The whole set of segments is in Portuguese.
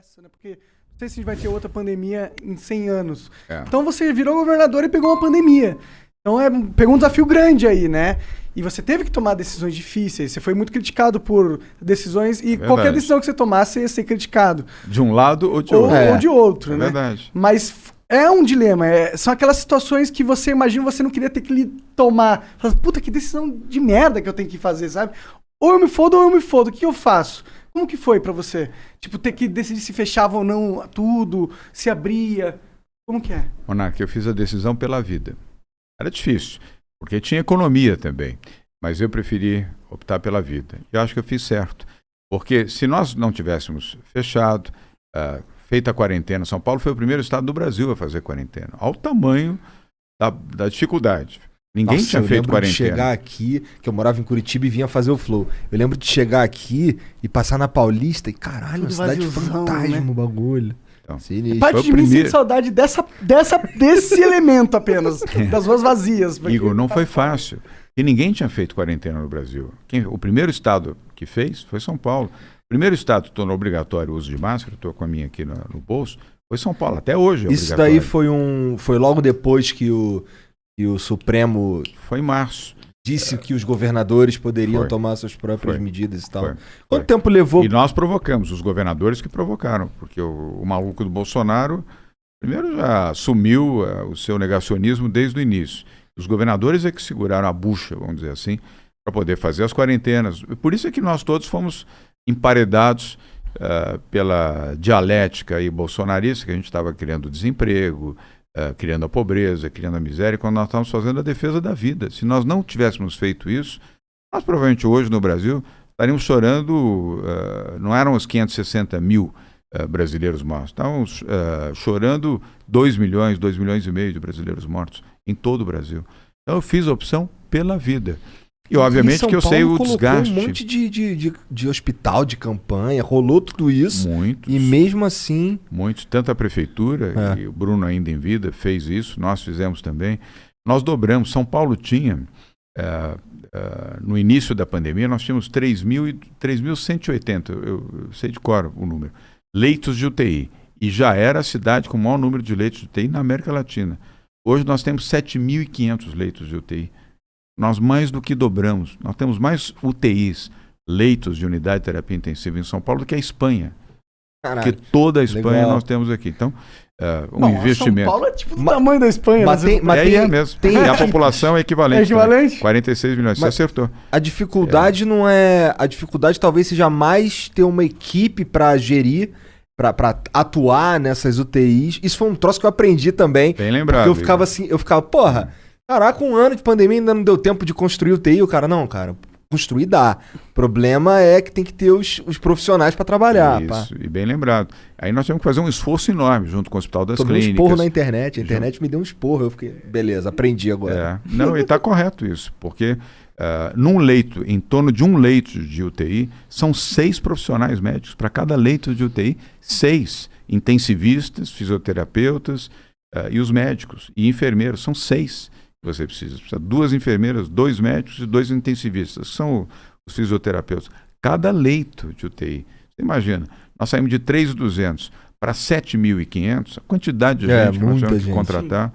essa, né? Porque não sei se a gente vai ter outra pandemia em 100 anos. É. Então você virou governador e pegou uma pandemia. Então pegou um desafio grande aí, né? E você teve que tomar decisões difíceis. Você foi muito criticado por decisões e qualquer decisão que você tomasse ia ser criticado. De um lado ou de outro. Ou de outro, né? Verdade. Mas é um dilema. São aquelas situações que você imagina você não queria ter que tomar. Fala, puta, que decisão de merda que eu tenho que fazer, sabe? Ou eu me fodo ou eu me fodo. O que eu faço? Como que foi pra você? Tipo, ter que decidir se fechava ou não tudo, se abria. Como que é? Monark, eu fiz a decisão pela vida. Era difícil, porque tinha economia também. Mas eu preferi optar pela vida. E acho que eu fiz certo. Porque se nós não tivéssemos fechado, feita a quarentena, São Paulo foi o primeiro estado do Brasil a fazer quarentena. Ao tamanho da dificuldade. Ninguém tinha feito quarentena. De chegar aqui, que eu morava em Curitiba e vinha fazer o Flow. Eu lembro de chegar aqui e passar na Paulista e caralho, uma cidade fantasma, né? O bagulho. Então, parte de mim sente saudade desse elemento apenas, das ruas vazias. Porque... Igor, não foi fácil. E ninguém tinha feito quarentena no Brasil. O primeiro estado que fez foi São Paulo. O primeiro estado que tornou obrigatório o uso de máscara, estou com a minha aqui no bolso, foi São Paulo. Até hoje é isso daí foi logo depois que o Supremo... Foi em março. Disse que os governadores poderiam tomar suas próprias medidas e tal. Quanto tempo foi. levou? E nós provocamos, os governadores que provocaram, porque o maluco do Bolsonaro, primeiro já assumiu o seu negacionismo desde o início. Os governadores é que seguraram a bucha, vamos dizer assim, para poder fazer as quarentenas. Por isso é que nós todos fomos emparedados pela dialética aí bolsonarista, que a gente estava criando desemprego, criando a pobreza, criando a miséria, quando nós estávamos fazendo a defesa da vida. Se nós não tivéssemos feito isso, nós provavelmente hoje no Brasil estaríamos chorando, não eram os 560 mil brasileiros mortos, estávamos chorando 2 milhões e meio de brasileiros mortos em todo o Brasil. Então eu fiz a opção pela vida. E obviamente que eu sei o desgaste. Um monte de hospital, de campanha, rolou tudo isso. Muitos. E mesmo assim... Muitos. Tanto a prefeitura, e o Bruno ainda em vida fez isso, nós fizemos também. Nós dobramos. São Paulo tinha, no início da pandemia, nós tínhamos 3.180, eu sei de cor o número, leitos de UTI. E já era a cidade com o maior número de leitos de UTI na América Latina. Hoje nós temos 7.500 leitos de UTI. Nós mais do que dobramos. Nós temos mais UTIs, leitos de unidade de terapia intensiva em São Paulo do que a Espanha. Caralho, porque toda a Espanha legal. Nós temos aqui. Então, investimento. São Paulo é tipo do tamanho da Espanha. Mas né? É mesmo. E a população é equivalente. É equivalente? 46 milhões. Você acertou. A dificuldade não é... A dificuldade talvez seja mais ter uma equipe para gerir, para atuar nessas UTIs. Isso foi um troço que eu aprendi também. Bem lembrado. Porque eu ficava, porra... Caraca, 1 ano de pandemia ainda não deu tempo de construir UTI. O cara, não, cara, construir dá. O problema é que tem que ter os profissionais para trabalhar. Isso, e bem lembrado. Aí nós tivemos que fazer um esforço enorme junto com o Hospital das Tomei Clínicas. um esporro na internet. A internet me deu um esporro. Eu fiquei, beleza, aprendi agora. Não, e está correto isso, porque num leito, em torno de um leito de UTI, são 6 profissionais médicos. Para cada leito de UTI, 6 intensivistas, fisioterapeutas e os médicos. E enfermeiros, são 6. Você precisa 2 enfermeiras, 2 médicos e 2 intensivistas, que são os fisioterapeutas. Cada leito de UTI. Você imagina, nós saímos de 3.200 para 7.500, a quantidade de gente que nós tivemos que contratar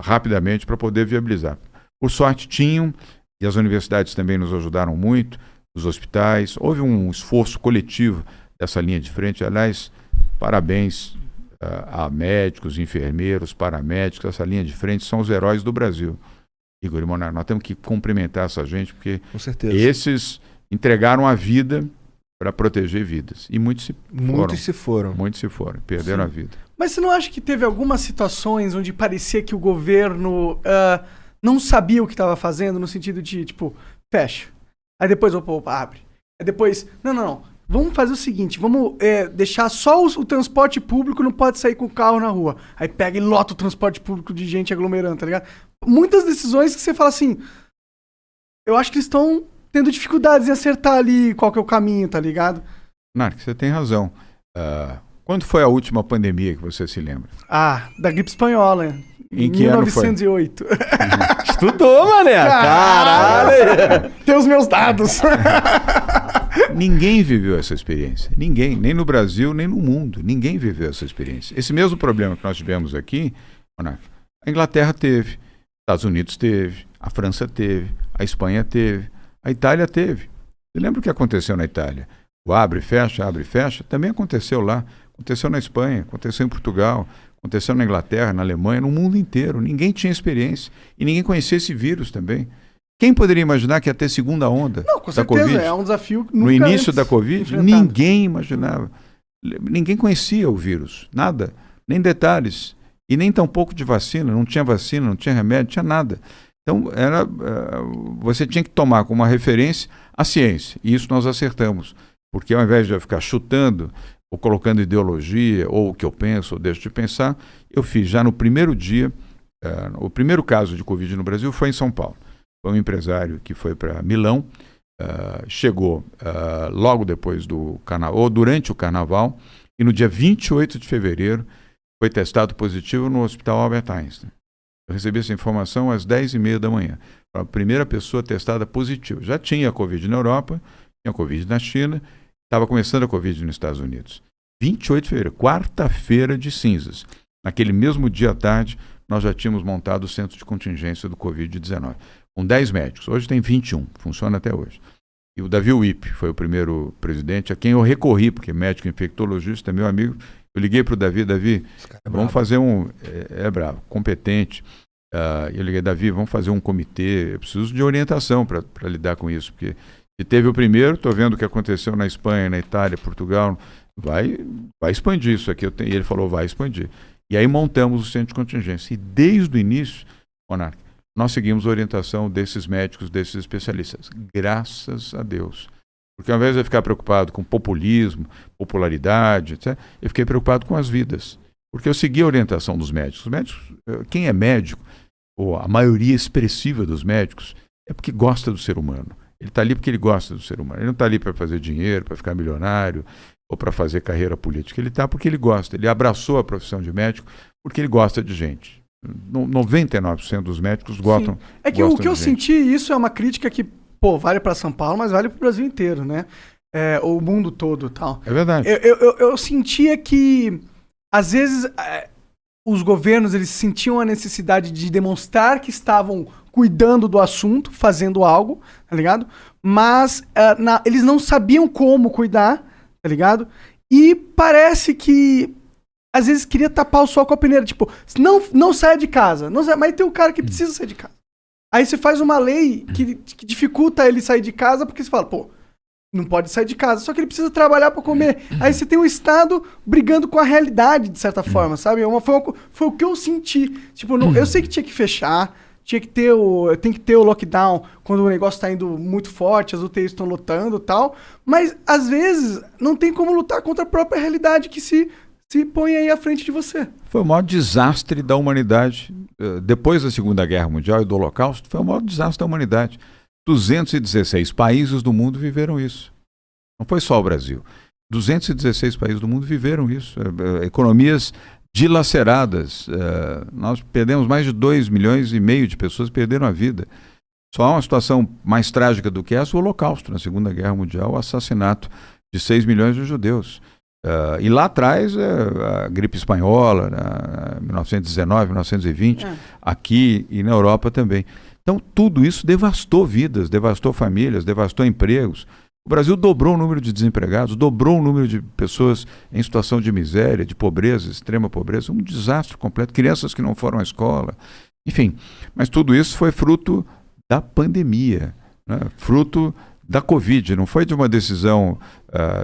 rapidamente para poder viabilizar. Por sorte tinham, e as universidades também nos ajudaram muito, os hospitais, houve um esforço coletivo dessa linha de frente. Aliás, parabéns a médicos, enfermeiros, paramédicos. Essa linha de frente são os heróis do Brasil. Igor e Monark, nós temos que cumprimentar essa gente, porque esses entregaram a vida para proteger vidas. E muitos se foram. Muitos se foram, perderam a vida. Mas você não acha que teve algumas situações onde parecia que o governo não sabia o que estava fazendo, no sentido de, tipo, fecha. Aí depois, opa, abre. Aí depois, não. Vamos fazer o seguinte, vamos deixar só o transporte público, não pode sair com o carro na rua. Aí pega e lota o transporte público de gente aglomerando, tá ligado? Muitas decisões que você fala assim, eu acho que eles estão tendo dificuldades em acertar ali qual que é o caminho, tá ligado? Narc, você tem razão. Quando foi a última pandemia que você se lembra? Da gripe espanhola, em que 1908. Ano foi? Estudou, mané! Caralho! Tem os meus dados. Ninguém viveu essa experiência. Ninguém, nem no Brasil, nem no mundo. Ninguém viveu essa experiência. Esse mesmo problema que nós tivemos aqui, a Inglaterra teve, Estados Unidos teve, a França teve, a Espanha teve, a Itália teve. Você lembra o que aconteceu na Itália? O abre e fecha, também aconteceu lá. Aconteceu na Espanha, aconteceu em Portugal, aconteceu na Inglaterra, na Alemanha, no mundo inteiro. Ninguém tinha experiência e ninguém conhecia esse vírus também. Quem poderia imaginar que ia ter segunda onda da Covid? É um desafio que no início da Covid, enfrentado. ninguém imaginava. Ninguém conhecia o vírus, nada, nem detalhes. E nem tampouco de vacina, não tinha remédio, não tinha nada. Então, você tinha que tomar como uma referência a ciência. E isso nós acertamos. Porque ao invés de eu ficar chutando, ou colocando ideologia, ou o que eu penso, ou deixo de pensar, eu fiz já no primeiro dia, o primeiro caso de Covid no Brasil foi em São Paulo. Foi um empresário que foi para Milão, chegou logo depois do carnaval, ou durante o carnaval, e no dia 28 de fevereiro foi testado positivo no Hospital Albert Einstein. Eu recebi essa informação às 10h30 da manhã. A primeira pessoa testada positiva. Já tinha Covid na Europa, tinha Covid na China, estava começando a Covid nos Estados Unidos. 28 de fevereiro, quarta-feira de cinzas. Naquele mesmo dia à tarde, nós já tínhamos montado o centro de contingência do Covid-19, com 10 médicos. Hoje tem 21, funciona até hoje. E o Davi Wipp foi o primeiro presidente a quem eu recorri, porque médico infectologista é meu amigo. Eu liguei para o Davi, vamos fazer é bravo, competente. Eu liguei, Davi, vamos fazer um comitê, eu preciso de orientação para lidar com isso, porque se teve o primeiro, estou vendo o que aconteceu na Espanha, na Itália, Portugal, vai expandir isso aqui. E ele falou, vai expandir. E aí montamos o centro de contingência. E desde o início, Monark, nós seguimos a orientação desses médicos, desses especialistas. Graças a Deus. Porque ao invés de eu ficar preocupado com populismo, popularidade, etc., eu fiquei preocupado com as vidas. Porque eu segui a orientação dos médicos. Os médicos, quem é médico, ou a maioria expressiva dos médicos, é porque gosta do ser humano. Ele está ali porque ele gosta do ser humano. Ele não está ali para fazer dinheiro, para ficar milionário, ou para fazer carreira política. Ele está porque ele gosta. Ele abraçou a profissão de médico porque ele gosta de gente. 99% dos médicos gostam. Sim. É que o que eu senti, isso é uma crítica que, vale para São Paulo, mas vale para o Brasil inteiro, né? O mundo todo e tal. É verdade. Eu sentia que, às vezes, os governos eles sentiam a necessidade de demonstrar que estavam cuidando do assunto, fazendo algo, tá ligado? Mas eles não sabiam como cuidar, tá ligado? E parece que às vezes queria tapar o sol com a peneira, tipo, não saia de casa, mas tem um cara que precisa sair de casa. Aí você faz uma lei que dificulta ele sair de casa, porque você fala, não pode sair de casa, só que ele precisa trabalhar pra comer. Aí você tem o Estado brigando com a realidade, de certa forma, sabe? Foi o que eu senti. Tipo, eu sei que tinha que fechar, tem que ter o lockdown quando o negócio tá indo muito forte, as UTIs estão lotando e tal, mas às vezes não tem como lutar contra a própria realidade que se põe aí à frente de você. Foi o maior desastre da humanidade. Depois da Segunda Guerra Mundial e do Holocausto, foi o maior desastre da humanidade. 216 países do mundo viveram isso. Não foi só o Brasil. 216 países do mundo viveram isso. Economias dilaceradas. Nós perdemos mais de 2,5 milhões de pessoas que perderam a vida. Só há uma situação mais trágica do que essa, o Holocausto, na Segunda Guerra Mundial, o assassinato de 6 milhões de judeus. E lá atrás, a gripe espanhola, 1919, 1920, aqui e na Europa também. Então, tudo isso devastou vidas, devastou famílias, devastou empregos. O Brasil dobrou o número de desempregados, dobrou o número de pessoas em situação de miséria, de pobreza, extrema pobreza, um desastre completo, crianças que não foram à escola, enfim. Mas tudo isso foi fruto da pandemia, né? Fruto da Covid, não foi de uma decisão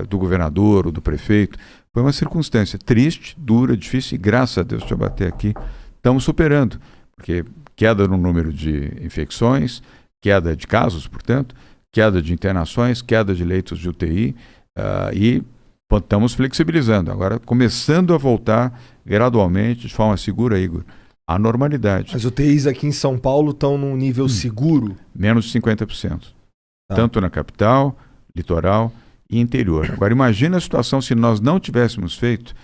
do governador ou do prefeito, foi uma circunstância triste, dura, difícil, e graças a Deus, deixa eu bater aqui, estamos superando, porque queda no número de infecções, queda de casos, portanto, queda de internações, queda de leitos de UTI, e estamos flexibilizando, agora começando a voltar gradualmente, de forma segura, Igor, à normalidade. As UTIs aqui em São Paulo estão num nível seguro? Menos de 50%. Tanto na capital, litoral e interior. Agora, imagina a situação se nós não tivéssemos feito,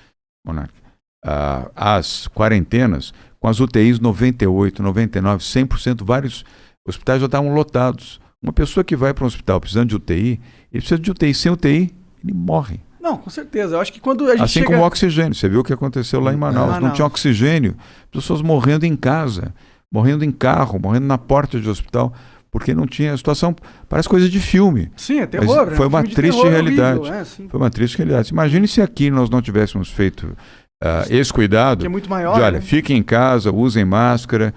Monark, as quarentenas com as UTIs 98%, 99%, 100%, vários hospitais já estavam lotados. Uma pessoa que vai para um hospital precisando de UTI, ele precisa de UTI. Sem UTI, ele morre. Não, com certeza. Eu acho que quando a gente Assim chega... como o oxigênio. Você viu o que aconteceu lá em Manaus. Não tinha oxigênio. Pessoas morrendo em casa, morrendo em carro, morrendo na porta de hospital, porque não tinha... A situação parece coisa de filme. Sim, é terror. Mas foi uma triste realidade. Foi uma triste realidade. Imagine se aqui nós não tivéssemos feito esse cuidado. Que é muito maior. De, olha, né? fiquem em casa, usem máscara,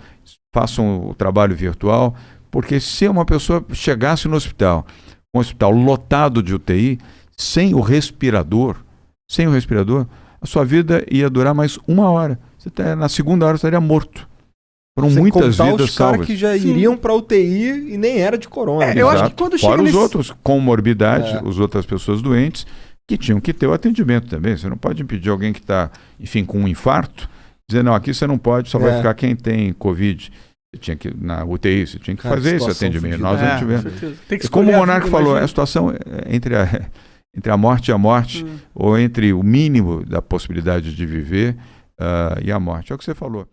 façam o trabalho virtual, porque se uma pessoa chegasse no hospital, um hospital lotado de UTI, sem o respirador, a sua vida ia durar mais 1 hora. Na segunda hora você estaria morto. Foram muitas vidas os caras salvas. que já iriam para UTI e nem era de corona. Eu acho que quando chega Fora nesse... os outros com morbidade, as outras pessoas doentes, que tinham que ter o atendimento também. Você não pode impedir alguém que está, enfim, com um infarto, dizer, não, aqui você não pode, só vai ficar quem tem Covid. Você tinha que, na UTI, você tinha que fazer esse atendimento. Nós não tivemos. E como o Monarca falou, a situação entre a morte e a morte, ou entre o mínimo da possibilidade de viver e a morte. É o que você falou.